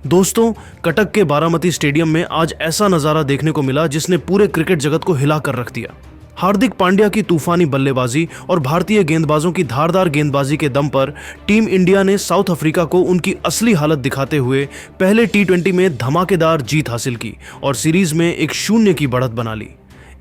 दोस्तों, कटक के बारामती स्टेडियम में आज ऐसा नजारा देखने को मिला जिसने पूरे क्रिकेट जगत को हिला कर रख दिया। हार्दिक पांड्या की तूफानी बल्लेबाजी और भारतीय गेंदबाजों की धारदार गेंदबाजी के दम पर टीम इंडिया ने साउथ अफ्रीका को उनकी असली हालत दिखाते हुए पहले टी20 में धमाकेदार जीत हासिल की और सीरीज में 1-0 की बढ़त बना ली।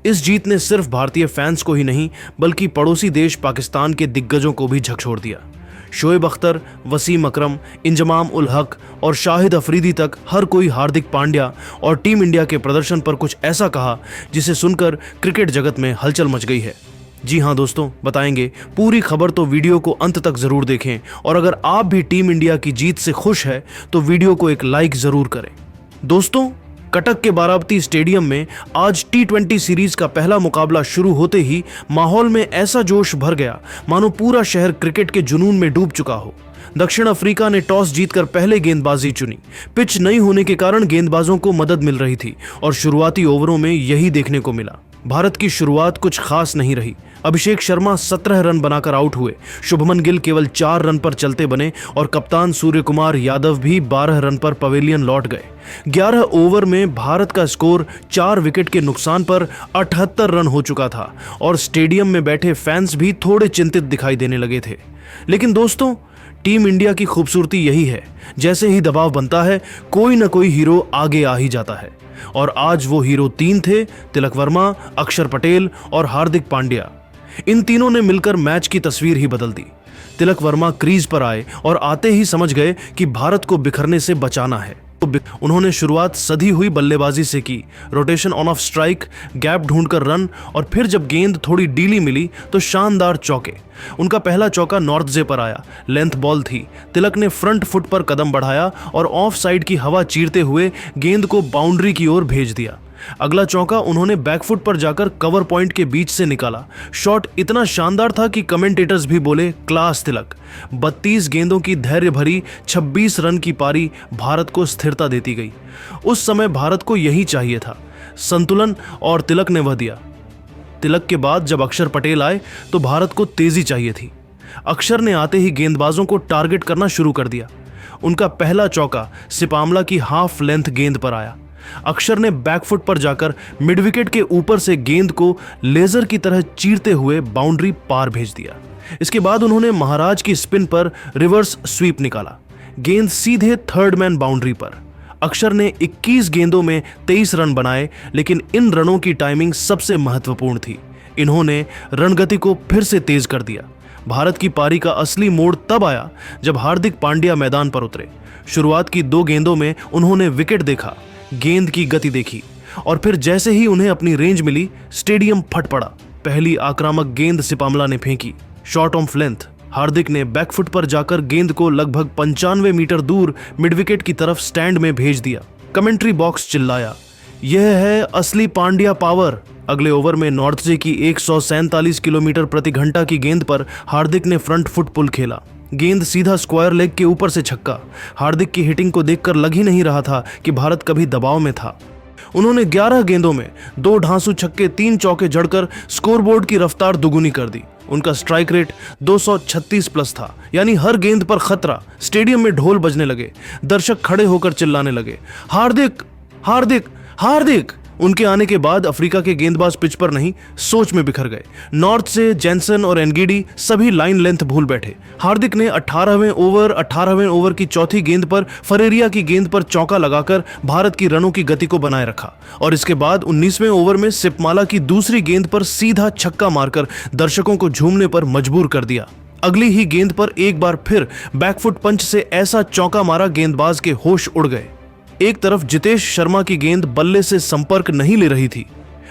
इस जीत ने सिर्फ भारतीय फैंस को ही नहीं बल्कि पड़ोसी देश पाकिस्तान के दिग्गजों को भी झकझोर दिया। शोएब अख्तर, वसीम अकरम, इंजमाम उल हक और शाहिद अफरीदी तक हर कोई हार्दिक पांड्या और टीम इंडिया के प्रदर्शन पर कुछ ऐसा कहा जिसे सुनकर क्रिकेट जगत में हलचल मच गई है। जी हां दोस्तों, बताएंगे पूरी खबर, तो वीडियो को अंत तक जरूर देखें और अगर आप भी टीम इंडिया की जीत से खुश है तो वीडियो को एक लाइक जरूर करें। दोस्तों, कटक के बारामती स्टेडियम में आज टी20 सीरीज का पहला मुकाबला शुरू होते ही माहौल में ऐसा जोश भर गया मानो पूरा शहर क्रिकेट के जुनून में डूब चुका हो। दक्षिण अफ्रीका ने टॉस जीतकर पहले गेंदबाजी चुनी। पिच नई होने के कारण गेंदबाजों को मदद मिल रही थी और शुरुआती ओवरों में यही देखने को मिला। भारत की शुरुआत कुछ खास नहीं रही। अभिषेक शर्मा 17 रन बनाकर आउट हुए, शुभमन गिल केवल 4 रन पर चलते बने और कप्तान सूर्य कुमार यादव भी 12 रन पर पवेलियन लौट गए। 11 ओवर में भारत का स्कोर 4 विकेट के नुकसान पर 78 रन हो चुका था और स्टेडियम में बैठे फैंस भी थोड़े चिंतित दिखाई देने लगे थे। लेकिन दोस्तों, टीम इंडिया की खूबसूरती यही है, जैसे ही दबाव बनता है कोई ना कोई हीरो आगे आ ही जाता है और आज वो हीरो 3 थे: तिलक वर्मा, अक्षर पटेल और हार्दिक पांड्या। इन तीनों ने मिलकर मैच की तस्वीर ही बदल दी। तिलक वर्मा क्रीज पर आए और आते ही समझ गए कि भारत को बिखरने से बचाना है। उन्होंने शुरुआत सधी हुई बल्लेबाजी से की, rotation on off strike, gap ढूंढकर रन और फिर जब गेंद थोड़ी डीली मिली तो शानदार चौके। उनका पहला चौका नॉर्थजे पर आया, लेंथ बॉल थी। तिलक ने फ्रंट फुट पर कदम बढ़ाया और ऑफ साइड की हवा चीरते हुए गेंद को बाउंड्री की ओर भेज दिया। अगला चौका उन्होंने बैकफुट पर जाकर कवर पॉइंट के बीच से निकाला। शॉट इतना शानदार था कि कमेंटेटर्स भी बोले, क्लास तिलक। 32 गेंदों की धैर्य भरी 26 रन की पारी भारत को स्थिरता देती गई। उस समय भारत को यही चाहिए था, संतुलन, और तिलक ने वह दिया। तिलक के बाद जब अक्षर पटेल आए तो भारत को तेजी चाहिए थी। अक्षर ने आते ही गेंदबाजों को टारगेट करना शुरू कर दिया। उनका पहला चौका सिपामला की हाफ लेंथ गेंद पर आया। अक्षर ने बैकफुट पर जाकर मिड विकेट के ऊपर से गेंद को लेजर की तरह चीरते हुए बाउंड्री पार भेज दिया। इसके बाद उन्होंने महाराज की स्पिन पर रिवर्स स्वीप निकाला, गेंद सीधे थर्ड मैन बाउंड्री पर। अक्षर ने 21 गेंदों में 23 रन बनाए, लेकिन इन रनों की टाइमिंग सबसे महत्वपूर्ण थी। इन्होंने रणगति को फिर से तेज कर दिया। भारत की पारी का असली मोड़ तब आया जब हार्दिक पांड्या मैदान पर उतरे। शुरुआत की 2 गेंदों में उन्होंने विकेट देखा, गेंद की गति देखी और फिर जैसे ही उन्हें अपनी रेंज मिली, स्टेडियम फट पड़ा। पहली आक्रामक गेंद सिपामला ने फेंकी, शॉट ऑफ लेंथ। हार्दिक ने बैकफुट पर जाकर गेंद को लगभग 95 मीटर दूर मिड विकेट की तरफ स्टैंड में भेज दिया। कमेंट्री बॉक्स चिल्लाया, यह है असली पांड्या पावर। अगले ओवर में नॉर्थजे की 147 किलोमीटर प्रति घंटा की गेंद पर हार्दिक ने फ्रंट फुट पुल खेला। गेंद सीधा स्क्वायर लेग के ऊपर से छक्का। हार्दिक की हिटिंग को देखकर लग ही नहीं रहा था कि भारत कभी दबाव में था। उन्होंने 11 गेंदों में 2 ढांसू छक्के, 3 चौके जड़कर स्कोरबोर्ड की रफ्तार दुगुनी कर दी। उनका स्ट्राइक रेट 236 प्लस था, यानी हर गेंद पर खतरा। स्टेडियम में ढोल बजने लगे, दर्शक खड़े होकर चिल्लाने लगे, हार्दिक, हार्दिक, हार्दिक। उनके आने के बाद अफ्रीका के गेंदबाज पिच पर नहीं, सोच में बिखर गए। नॉर्थ से जेंसन और एनगीडी सभी लाइन लेंथ भूल बैठे। हार्दिक ने 18वें ओवर की चौथी गेंद पर फरेरिया की गेंद पर चौका लगाकर भारत की रनों की गति को बनाए रखा और इसके बाद 19वें ओवर में सिपमाला की दूसरी गेंद पर सीधा छक्का मारकर दर्शकों को झूमने पर मजबूर कर दिया। अगली ही गेंद पर एक बार फिर बैकफुट पंच से ऐसा चौका मारा, गेंदबाज के होश उड़ गए। एक तरफ जितेश शर्मा की गेंद बल्ले से संपर्क नहीं ले रही थी,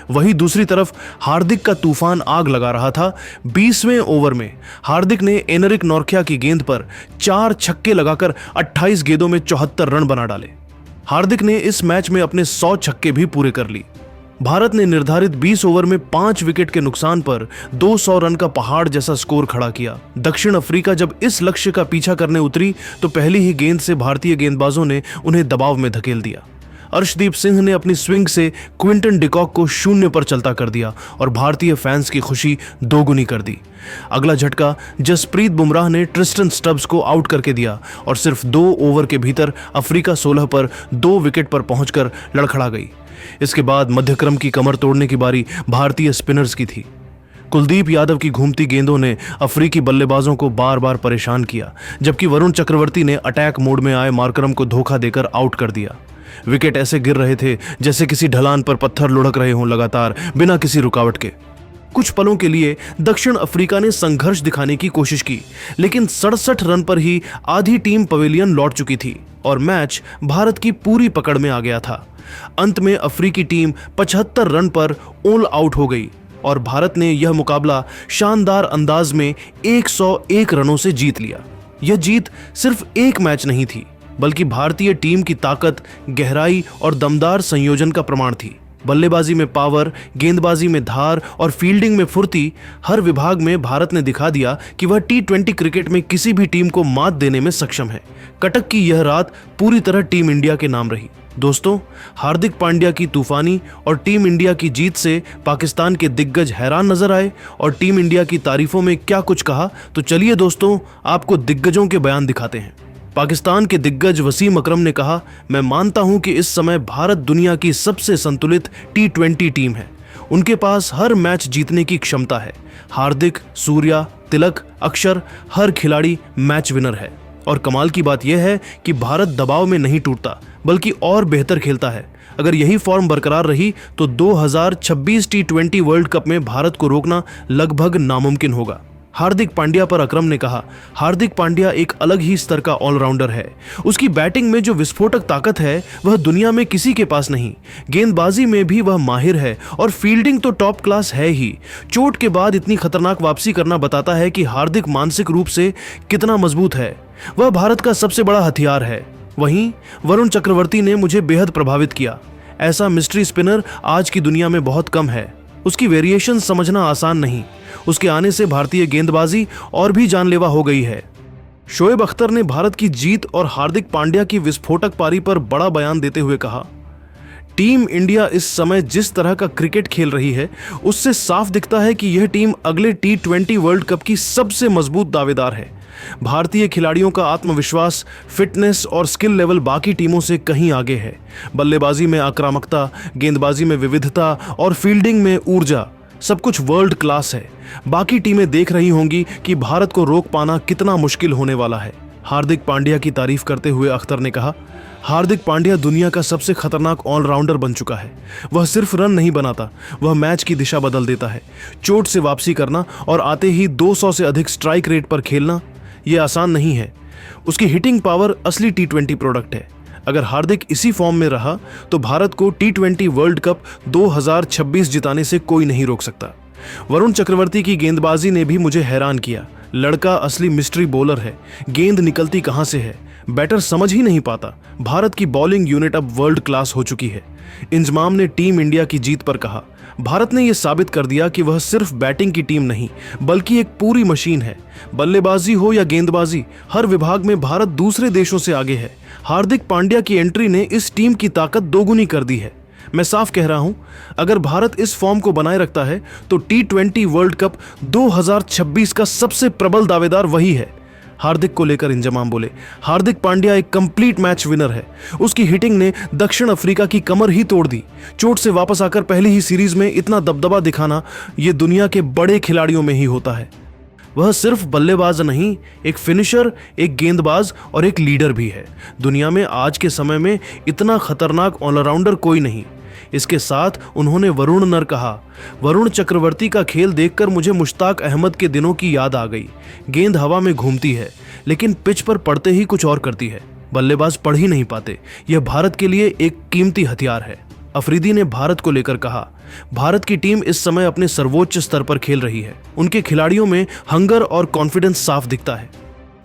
वहीं दूसरी तरफ हार्दिक का तूफान आग लगा रहा था। 20वें ओवर में हार्दिक ने एनरिक नॉर्किया की गेंद पर 4 छक्के लगाकर 28 गेंदों में 74 रन बना डाले। हार्दिक ने इस मैच में अपने 100 छक्के भी पूरे कर ली। भारत ने निर्धारित 20 ओवर में 5 विकेट के नुकसान पर 200 रन का पहाड़ जैसा स्कोर खड़ा किया। दक्षिण अफ्रीका जब इस लक्ष्य का पीछा करने उतरी तो पहली ही गेंद से भारतीय गेंदबाजों ने उन्हें दबाव में धकेल दिया। अर्शदीप सिंह ने अपनी स्विंग से क्विंटन डिकॉक को शून्य पर चलता कर दिया और भारतीय फैंस की खुशी दोगुनी कर दी। अगला झटका जसप्रीत बुमराह ने ट्रिस्टन स्टब्स को आउट करके दिया और सिर्फ 2 ओवर के भीतर अफ्रीका 16 पर 2 विकेट पर पहुंचकर लड़खड़ा गई। इसके बाद मध्यक्रम की कमर तोड़ने की बारी भारतीय स्पिनर्स की थी। कुलदीप यादव की घूमती गेंदों ने अफ्रीकी बल्लेबाजों को बार बार परेशान किया, जबकि वरुण चक्रवर्ती ने अटैक मोड में आए मार्करम को धोखा देकर आउट कर दिया। विकेट ऐसे गिर रहे थे जैसे किसी ढलान पर पत्थर लुढ़क रहे हों लगातार, बिना किसी रुकावट के। कुछ पलों के लिए दक्षिण अफ्रीका ने संघर्ष दिखाने की कोशिश की, लेकिन 67 रन पर ही आधी टीम पवेलियन लौट चुकी थी और मैच भारत की पूरी पकड़ में आ गया था। अंत में अफ्रीकी टीम 75 रन पर ऑल आउट हो गई और भारत ने यह मुकाबला शानदार अंदाज में 101 रनों से जीत लिया। यह जीत सिर्फ एक मैच नहीं थी, बल्कि भारतीय टीम की ताकत, गहराई और दमदार संयोजन का प्रमाण थी। बल्लेबाजी में पावर, गेंदबाजी में धार और फील्डिंग में फुर्ती, हर विभाग में भारत ने दिखा दिया कि वह T20 क्रिकेट में किसी भी टीम को मात देने में सक्षम है। कटक की यह रात पूरी तरह टीम इंडिया के नाम रही। दोस्तों, हार्दिक पांड्या की तूफानी और टीम इंडिया की जीत से पाकिस्तान के दिग्गज हैरान नजर आए और टीम इंडिया की तारीफों में क्या कुछ कहा, तो चलिए दोस्तों आपको दिग्गजों के बयान दिखाते हैं। पाकिस्तान के दिग्गज वसीम अकरम ने कहा, मैं मानता हूं कि इस समय भारत दुनिया की सबसे संतुलित T20 टीम है। उनके पास हर मैच जीतने की क्षमता है। हार्दिक, सूर्या, तिलक, अक्षर, हर खिलाड़ी मैच विनर है। और कमाल की बात यह है कि भारत दबाव में नहीं टूटता, बल्कि और बेहतर खेलता है। अगर यही फॉर्म बरकरार रही तो 2026 T20 वर्ल्ड कप में भारत को रोकना लगभग नामुमकिन होगा। हार्दिक पांड्या पर अकरम ने कहा, हार्दिक पांड्या एक अलग ही स्तर का ऑलराउंडर है। उसकी बैटिंग में जो विस्फोटक ताकत है वह दुनिया में किसी के पास नहीं। गेंदबाजी में भी वह माहिर है और फील्डिंग तो टॉप क्लास है ही। चोट के बाद इतनी खतरनाक वापसी करना बताता है कि हार्दिक मानसिक रूप से कितना मजबूत है। वह भारत का सबसे बड़ा हथियार है। वहीं वरुण चक्रवर्ती ने मुझे बेहद प्रभावित किया। ऐसा मिस्ट्री स्पिनर आज की दुनिया में बहुत कम है। उसकी वेरिएशन समझना आसान नहीं। उसके आने से भारतीय गेंदबाजी और भी जानलेवा हो गई है। शोएब अख्तर ने भारत की जीत और हार्दिक पांड्या की विस्फोटक पारी पर बड़ा बयान देते हुए कहा, टीम इंडिया इस समय जिस तरह का क्रिकेट खेल रही है उससे साफ दिखता है कि यह टीम अगले T20 वर्ल्ड कप की सबसे मजबूत दावेदार है। भारतीय खिलाड़ियों का आत्मविश्वास, फिटनेस और स्किल लेवल बाकी टीमों से कहीं आगे है। बल्लेबाजी में आक्रामकता, गेंदबाजी में विविधता और फील्डिंग में ऊर्जा, सब कुछ वर्ल्ड क्लास है। बाकी टीमें देख रही होंगी कि भारत को रोक पाना कितना मुश्किल होने वाला है। हार्दिक पांड्या की तारीफ करते हुए अख्तर ने कहा, हार्दिक पांड्या दुनिया का सबसे खतरनाक ऑलराउंडर बन चुका है। वह सिर्फ रन नहीं बनाता, वह मैच की दिशा बदल देता है। चोट से वापसी करना और आते ही 200 से अधिक स्ट्राइक रेट पर खेलना, यह आसान नहीं है। उसकी हिटिंग पावर असली T20 प्रोडक्ट है। अगर हार्दिक इसी फॉर्म में रहा तो भारत को T20 वर्ल्ड कप 2026 जिताने से कोई नहीं रोक सकता। वरुण चक्रवर्ती की गेंदबाजी ने भी मुझे हैरान किया। लड़का असली मिस्ट्री बॉलर है। गेंद निकलती कहां से है, बैटर समझ ही नहीं पाता। भारत की बॉलिंग यूनिट अब वर्ल्ड क्लास हो चुकी है। इंजमाम ने टीम इंडिया की जीत पर कहा, भारत ने यह साबित कर दिया कि वह सिर्फ बैटिंग की टीम नहीं बल्कि एक पूरी मशीन है। बल्लेबाजी हो या गेंदबाजी, हर विभाग में भारत दूसरे देशों से आगे है। हार्दिक पांड्या की एंट्री ने इस टीम की ताकत दोगुनी कर दी है। मैं साफ कह रहा हूं, अगर भारत इस फॉर्म को बनाए रखता है तो T20 वर्ल्ड कप 2026 का सबसे प्रबल दावेदार वही है। हार्दिक को लेकर इंजमाम बोले, हार्दिक पांड्या एक कंप्लीट मैच विनर है। उसकी हिटिंग ने दक्षिण अफ्रीका की कमर ही तोड़ दी। चोट से वापस आकर पहली ही सीरीज में इतना दबदबा दिखाना यह दुनिया के बड़े खिलाड़ियों में ही होता है। वह सिर्फ बल्लेबाज नहीं, एक फिनिशर, एक गेंदबाज और एक लीडर भी है। दुनिया में आज के समय में इतना खतरनाक ऑलराउंडर कोई नहीं। इसके साथ उन्होंने वरुण नर कहा, वरुण चक्रवर्ती का खेल देखकर मुझे मुश्ताक अहमद के दिनों की याद आ गई। गेंद हवा में घूमती है लेकिन पिच पर पड़ते ही कुछ और करती है। बल्लेबाज पढ़ ही नहीं पाते। यह भारत के लिए एक कीमती हथियार है। अफरीदी ने भारत को लेकर कहा, भारत की टीम इस समय अपने सर्वोच्च स्तर पर खेल रही है। उनके खिलाड़ियों में हंगर और कॉन्फिडेंस साफ दिखता है।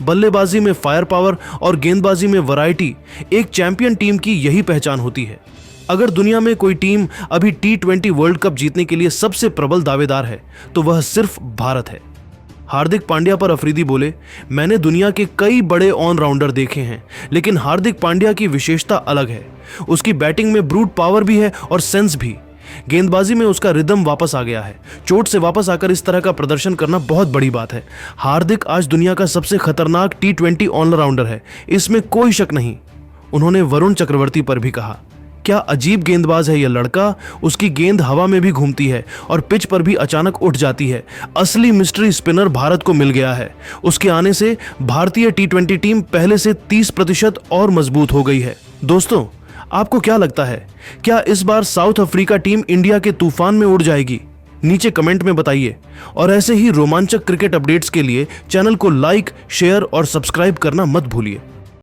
बल्लेबाजी में फायर पावर और गेंदबाजी में वैरायटी एक चैंपियन टीम की यही पहचान होती है। अगर दुनिया में कोई टीम अभी T20 वर्ल्ड कप जीतने के लिए सबसे प्रबल दावेदार है तो वह सिर्फ भारत है। हार्दिक पांड्या पर अफरीदी बोले, मैंने दुनिया के कई बड़े ऑलराउंडर देखे हैं, लेकिन हार्दिक पांड्या की विशेषता अलग है। उसकी बैटिंग में ब्रूट पावर भी है और सेंस भी। गेंदबाजी में उसका रिदम वापस आ गया है। चोट से वापस आकर इस तरह का प्रदर्शन करना बहुत बड़ी बात है। हार्दिक आज दुनिया का सबसे खतरनाक T20 ऑलराउंडर है, इसमें कोई शक नहीं। उन्होंने वरुण चक्रवर्ती पर भी कहा, क्या अजीब गेंदबाज है यह लड़का। उसकी गेंद हवा में भी घूमती है और पिच पर भी अचानक उठ जाती है। असली मिस्ट्री स्पिनर भारत को मिल गया है। उसके आने से भारतीय T20 टीम पहले से 30% और मजबूत हो गई है। दोस्तों, आपको क्या लगता है, क्या इस बार साउथ अफ्रीका टीम इंडिया के तूफान में उड़ जाएगी? नीचे कमेंट में बताइए। और ऐसे ही रोमांचक क्रिकेट अपडेट्स के लिए चैनल को लाइक, शेयर और सब्सक्राइब करना मत भूलिए।